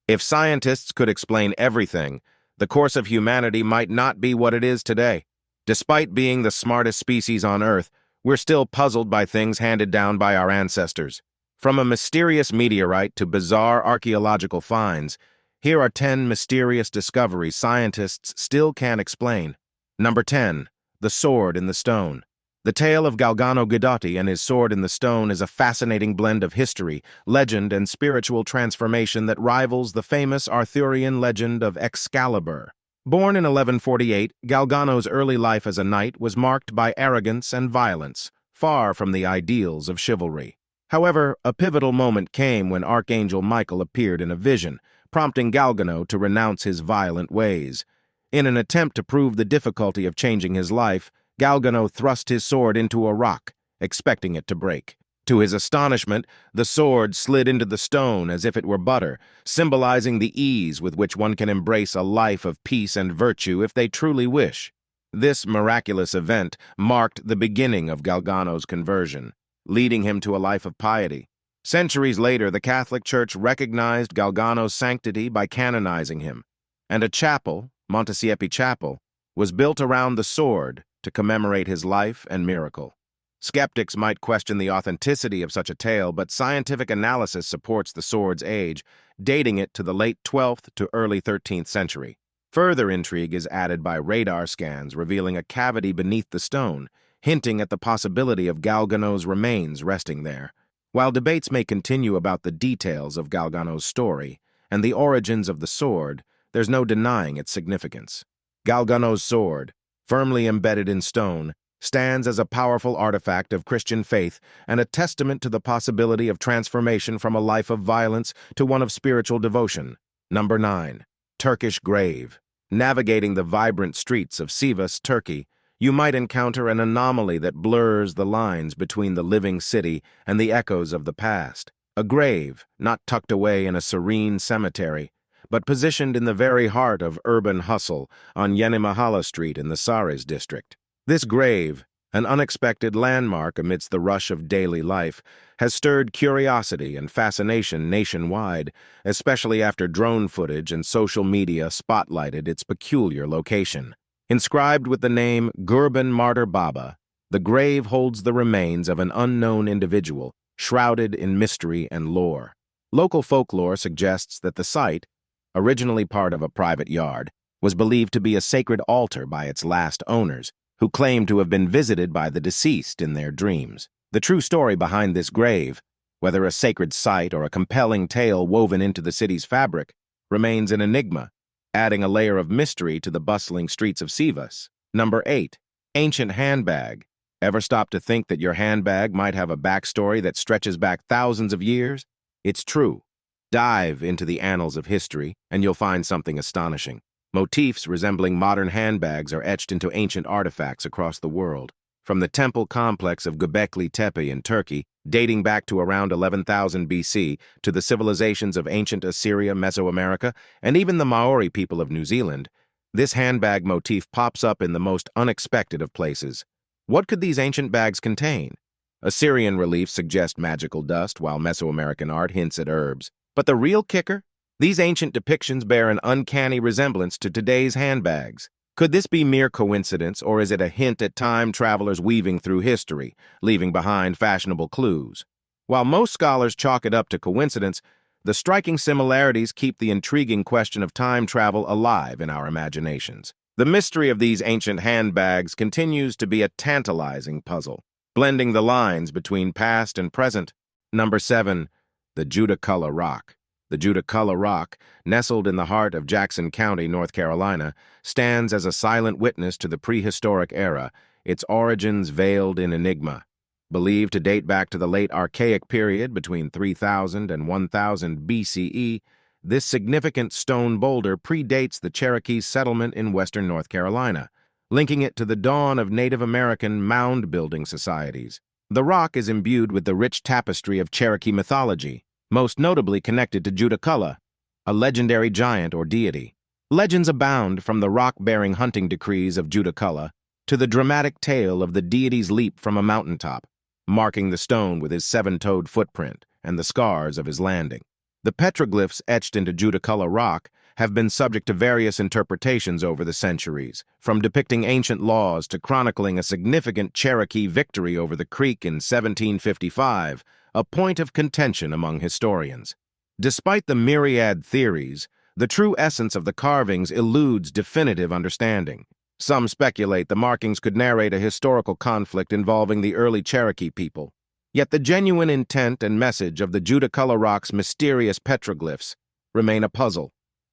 If scientists could explain everything, the course of humanity might not be what it is today. Despite being the smartest species on Earth, we're still puzzled by things handed down by our ancestors. From a mysterious meteorite to bizarre archaeological finds, here are 10 mysterious discoveries scientists still can't explain. Number 10. The Sword in the Stone. The tale of Galgano Guidotti and his sword in the stone is a fascinating blend of history, legend, and spiritual transformation that rivals the famous Arthurian legend of Excalibur. Born in 1148, Galgano's early life as a knight was marked by arrogance and violence, far from the ideals of chivalry. However, a pivotal moment came when Archangel Michael appeared in a vision, prompting Galgano to renounce his violent ways. In an attempt to prove the difficulty of changing his life, Galgano thrust his sword into a rock, expecting it to break. To his astonishment, the sword slid into the stone as if it were butter, symbolizing the ease with which one can embrace a life of peace and virtue if they truly wish. This miraculous event marked the beginning of Galgano's conversion, leading him to a life of piety. Centuries later, the Catholic Church recognized Galgano's sanctity by canonizing him, and a chapel, Montesiepi Chapel, was built around the sword to commemorate his life and miracle. Skeptics might question the authenticity of such a tale, but scientific analysis supports the sword's age, dating it to the late 12th to early 13th century. Further intrigue is added by radar scans revealing a cavity beneath the stone, hinting at the possibility of Galgano's remains resting there. While debates may continue about the details of Galgano's story and the origins of the sword, there's no denying its significance. Galgano's sword, firmly embedded in stone, stands as a powerful artifact of Christian faith and a testament to the possibility of transformation from a life of violence to one of spiritual devotion. Number 9. Turkish Grave. Navigating the vibrant streets of Sivas, Turkey, you might encounter an anomaly that blurs the lines between the living city and the echoes of the past. A grave, not tucked away in a serene cemetery, but positioned in the very heart of urban hustle on Yenimahala Street in the Saris district. This grave, an unexpected landmark amidst the rush of daily life, has stirred curiosity and fascination nationwide, especially after drone footage and social media spotlighted its peculiar location. Inscribed with the name Gurban Martyr Baba, the grave holds the remains of an unknown individual, shrouded in mystery and lore. Local folklore suggests that the site, originally part of a private yard, was believed to be a sacred altar by its last owners, who claimed to have been visited by the deceased in their dreams. The true story behind this grave, whether a sacred site or a compelling tale woven into the city's fabric, remains an enigma, adding a layer of mystery to the bustling streets of Sivas. Number 8. Ancient Handbag. Ever stop to think that your handbag might have a backstory that stretches back thousands of years? It's true. Dive into the annals of history, and you'll find something astonishing. Motifs resembling modern handbags are etched into ancient artifacts across the world. From the temple complex of Göbekli Tepe in Turkey, dating back to around 11,000 BC, to the civilizations of ancient Assyria, Mesoamerica, and even the Maori people of New Zealand, this handbag motif pops up in the most unexpected of places. What could these ancient bags contain? Assyrian reliefs suggest magical dust, while Mesoamerican art hints at herbs. But the real kicker? These ancient depictions bear an uncanny resemblance to today's handbags. Could this be mere coincidence, or is it a hint at time travelers weaving through history, leaving behind fashionable clues? While most scholars chalk it up to coincidence, the striking similarities keep the intriguing question of time travel alive in our imaginations. The mystery of these ancient handbags continues to be a tantalizing puzzle, blending the lines between past and present. Number 7. The Judaculla Rock. The Judaculla Rock, nestled in the heart of Jackson County, North Carolina, stands as a silent witness to the prehistoric era, its origins veiled in enigma. Believed to date back to the late Archaic period between 3000 and 1000 BCE, this significant stone boulder predates the Cherokee settlement in western North Carolina, linking it to the dawn of Native American mound-building societies. The rock is imbued with the rich tapestry of Cherokee mythology, most notably connected to Judaculla, a legendary giant or deity. Legends abound from the rock-bearing hunting decrees of Judaculla to the dramatic tale of the deity's leap from a mountaintop, marking the stone with his seven-toed footprint and the scars of his landing. The petroglyphs etched into Judaculla Rock have been subject to various interpretations over the centuries, from depicting ancient laws to chronicling a significant Cherokee victory over the Creek in 1755, a point of contention among historians. Despite the myriad theories, the true essence of the carvings eludes definitive understanding. Some speculate the markings could narrate a historical conflict involving the early Cherokee people. Yet the genuine intent and message of the Judaculla Rock's mysterious petroglyphs remain a puzzle,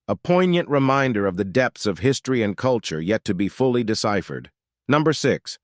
a poignant reminder of the depths of history and culture yet to be fully deciphered. Number 6.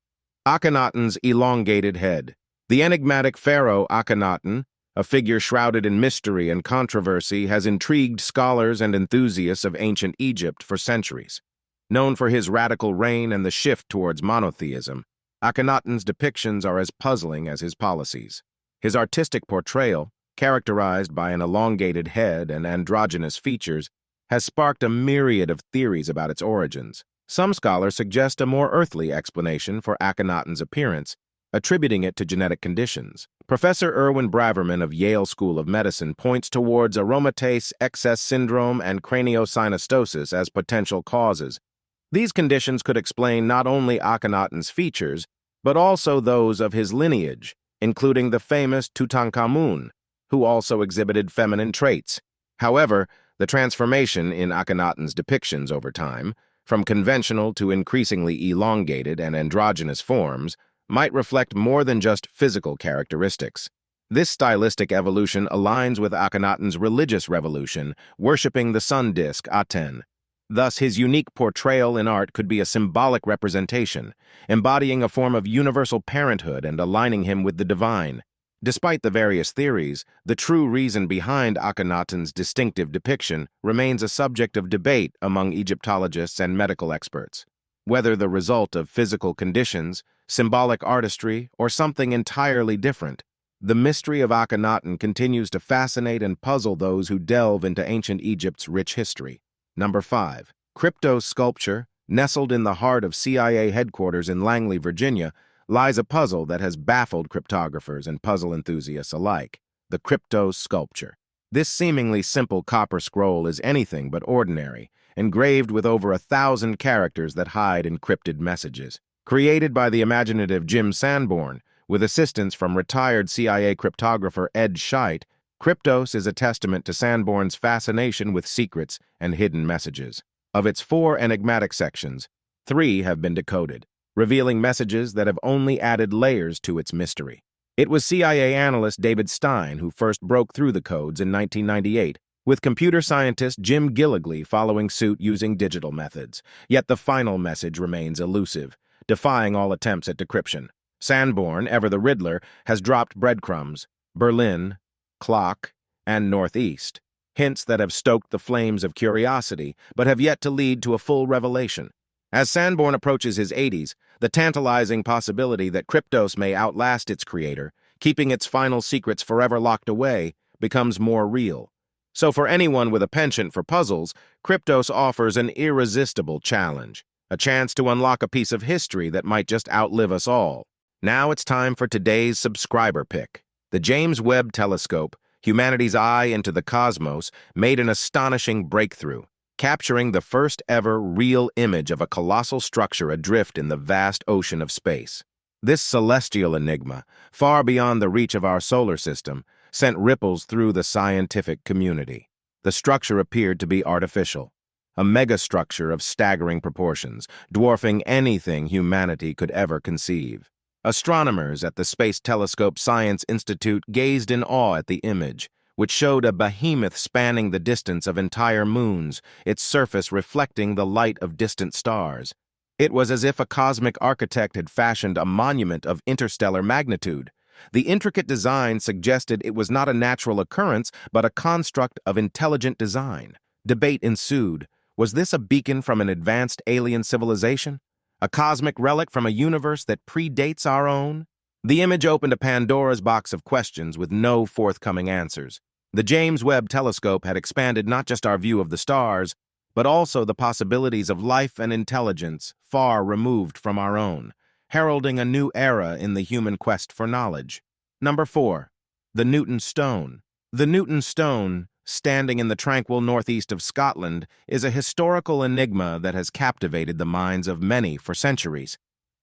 Akhenaten's elongated head. The enigmatic Pharaoh Aonan, a figure shrouded in mystery and controversy, has intrigued scholars and enthusiasts of ancient Egypt for centuries. Known for his radical reign and the shift towards monotheism, Akhenaten's depictions are as puzzling as his policies. His artistic portrayal, characterized by an elongated head and androgynous features, has sparked a myriad of theories about its origins. Some scholars suggest a more earthly explanation for Akhenaten's appearance, attributing it to genetic conditions. Professor Erwin Braverman of Yale School of Medicine points towards aromatase excess syndrome and craniosynostosis as potential causes. These conditions could explain not only Akhenaten's features, but also those of his lineage, including the famous Tutankhamun, who also exhibited feminine traits. However, the transformation in Akhenaten's depictions over time, from conventional to increasingly elongated and androgynous forms, might reflect more than just physical characteristics. This stylistic evolution aligns with Akhenaten's religious revolution, worshipping the sun disk Aten. Thus, his unique portrayal in art could be a symbolic representation, embodying a form of universal parenthood and aligning him with the divine. Despite the various theories, the true reason behind Akhenaten's distinctive depiction remains a subject of debate among Egyptologists and medical experts. Whether the result of physical conditions, symbolic artistry, or something entirely different, the mystery of Akhenaten continues to fascinate and puzzle those who delve into ancient Egypt's rich history. Number 5. Kryptos sculpture, nestled in the heart of CIA headquarters in Langley, Virginia, lies a puzzle that has baffled cryptographers and puzzle enthusiasts alike: the Kryptos sculpture. This seemingly simple copper scroll is anything but ordinary, engraved with over 1,000 characters that hide encrypted messages. Created by the imaginative Jim Sanborn, with assistance from retired CIA cryptographer Ed Scheidt, Kryptos is a testament to Sanborn's fascination with secrets and hidden messages. Of its 4 enigmatic sections, 3 have been decoded, revealing messages that have only added layers to its mystery. It was CIA analyst David Stein who first broke through the codes in 1998, with computer scientist Jim Gilligley following suit using digital methods. Yet the final message remains elusive, defying all attempts at decryption. Sanborn, ever the Riddler, has dropped breadcrumbs: Berlin, clock, and northeast, hints that have stoked the flames of curiosity, but have yet to lead to a full revelation. As Sanborn approaches his 80s, the tantalizing possibility that Kryptos may outlast its creator, keeping its final secrets forever locked away, becomes more real. So for anyone with a penchant for puzzles, Kryptos offers an irresistible challenge, a chance to unlock a piece of history that might just outlive us all. Now it's time for today's subscriber pick. The James Webb Telescope, humanity's eye into the cosmos, made an astonishing breakthrough, capturing the first ever real image of a colossal structure adrift in the vast ocean of space. This celestial enigma, far beyond the reach of our solar system, sent ripples through the scientific community. The structure appeared to be artificial, a megastructure of staggering proportions, dwarfing anything humanity could ever conceive. Astronomers at the Space Telescope Science Institute gazed in awe at the image, which showed a behemoth spanning the distance of entire moons, its surface reflecting the light of distant stars. It was as if a cosmic architect had fashioned a monument of interstellar magnitude. The intricate design suggested it was not a natural occurrence, but a construct of intelligent design. Debate ensued. Was this a beacon from an advanced alien civilization? A cosmic relic from a universe that predates our own? The image opened a Pandora's box of questions with no forthcoming answers. The James Webb Telescope had expanded not just our view of the stars, but also the possibilities of life and intelligence far removed from our own, heralding a new era in the human quest for knowledge. Number 4. The Newton Stone. The Newton Stone, standing in the tranquil northeast of Scotland, is a historical enigma that has captivated the minds of many for centuries.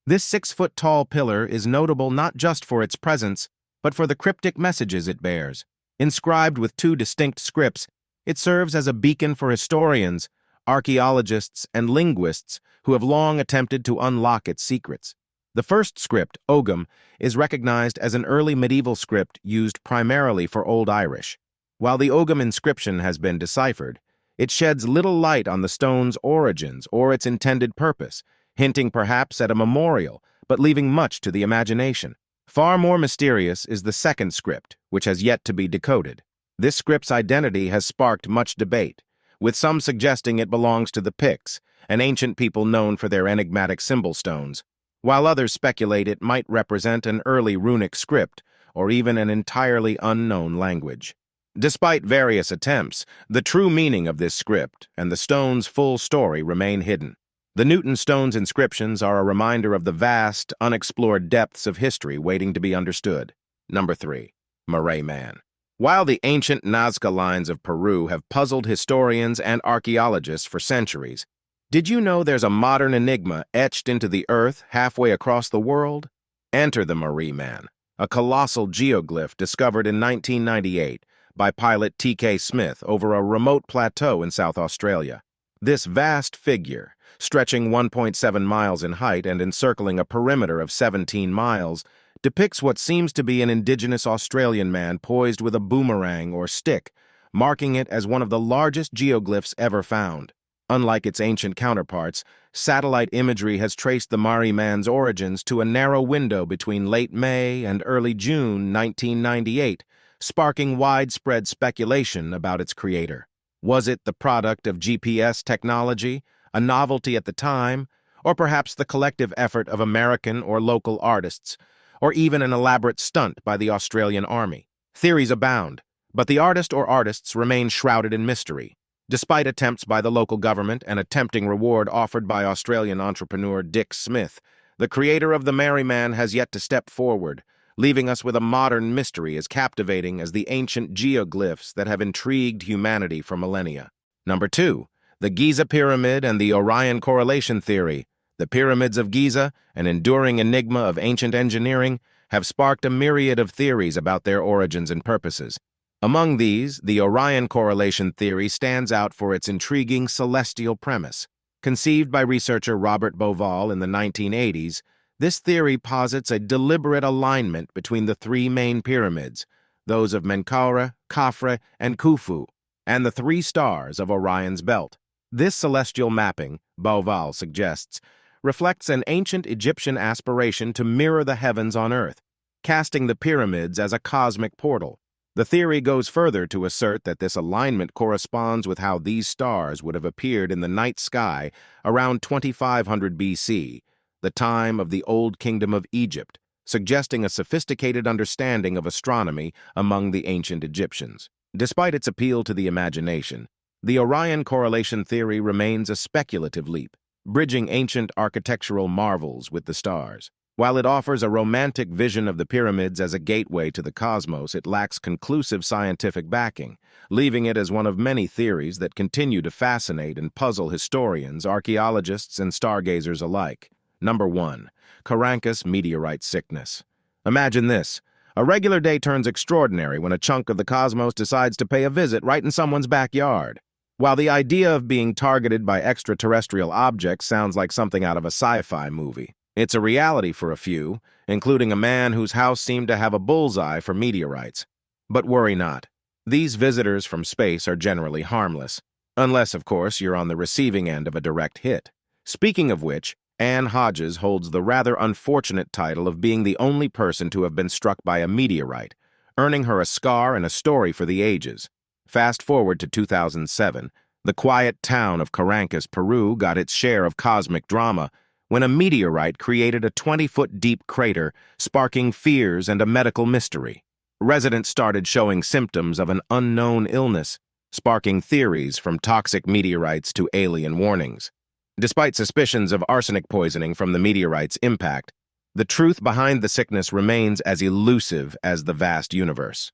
This 6-foot-tall pillar is notable not just for its presence, but for the cryptic messages it bears. Inscribed with 2 distinct scripts, it serves as a beacon for historians, archaeologists, and linguists who have long attempted to unlock its secrets. The first script, Ogham, is recognized as an early medieval script used primarily for Old Irish. While the Ogham inscription has been deciphered, it sheds little light on the stone's origins or its intended purpose, hinting perhaps at a memorial, but leaving much to the imagination. Far more mysterious is the second script, which has yet to be decoded. This script's identity has sparked much debate, with some suggesting it belongs to the Picts, an ancient people known for their enigmatic symbol stones, while others speculate it might represent an early runic script or even an entirely unknown language. Despite various attempts, the true meaning of this script and the stone's full story remain hidden. The Newton stone's inscriptions are a reminder of the vast, unexplored depths of history waiting to be understood. Number 3. Morray Man. While the ancient Nazca lines of Peru have puzzled historians and archaeologists for centuries, did you know there's a modern enigma etched into the earth halfway across the world? Enter the Morray Man, a colossal geoglyph discovered in 1998 by pilot T.K. Smith over a remote plateau in South Australia. This vast figure, stretching 1.7 miles in height and encircling a perimeter of 17 miles, depicts what seems to be an indigenous Australian man poised with a boomerang or stick, marking it as one of the largest geoglyphs ever found. Unlike its ancient counterparts, satellite imagery has traced the Morray Man's origins to a narrow window between late May and early June 1998, sparking widespread speculation about its creator. Was it the product of GPS technology, a novelty at the time, or perhaps the collective effort of American or local artists, or even an elaborate stunt by the Australian Army? Theories abound, but the artist or artists remain shrouded in mystery. Despite attempts by the local government and a tempting reward offered by Australian entrepreneur Dick Smith, the creator of the Morray Man has yet to step forward, leaving us with a modern mystery as captivating as the ancient geoglyphs that have intrigued humanity for millennia. Number 2. The Giza Pyramid and the Orion Correlation Theory. The pyramids of Giza, an enduring enigma of ancient engineering, have sparked a myriad of theories about their origins and purposes. Among these, the Orion Correlation Theory stands out for its intriguing celestial premise. Conceived by researcher Robert Bauval in the 1980s, this theory posits a deliberate alignment between the 3 main pyramids, those of Menkaure, Khafre, and Khufu, and the 3 stars of Orion's belt. This celestial mapping, Bauval suggests, reflects an ancient Egyptian aspiration to mirror the heavens on Earth, casting the pyramids as a cosmic portal. The theory goes further to assert that this alignment corresponds with how these stars would have appeared in the night sky around 2500 BC, the time of the Old Kingdom of Egypt, suggesting a sophisticated understanding of astronomy among the ancient Egyptians. Despite its appeal to the imagination, the Orion Correlation Theory remains a speculative leap, bridging ancient architectural marvels with the stars. While it offers a romantic vision of the pyramids as a gateway to the cosmos, it lacks conclusive scientific backing, leaving it as one of many theories that continue to fascinate and puzzle historians, archaeologists, and stargazers alike. Number 1. Carajas meteorite sickness. Imagine this. A regular day turns extraordinary when a chunk of the cosmos decides to pay a visit right in someone's backyard. While the idea of being targeted by extraterrestrial objects sounds like something out of a sci-fi movie, it's a reality for a few, including a man whose house seemed to have a bullseye for meteorites. But worry not. These visitors from space are generally harmless, unless, of course, you're on the receiving end of a direct hit. Speaking of which, Anne Hodges holds the rather unfortunate title of being the only person to have been struck by a meteorite, earning her a scar and a story for the ages. Fast forward to 2007, the quiet town of Carajas, Peru got its share of cosmic drama when a meteorite created a 20-foot-deep crater, sparking fears and a medical mystery. Residents started showing symptoms of an unknown illness, sparking theories from toxic meteorites to alien warnings. Despite suspicions of arsenic poisoning from the meteorite's impact, the truth behind the sickness remains as elusive as the vast universe.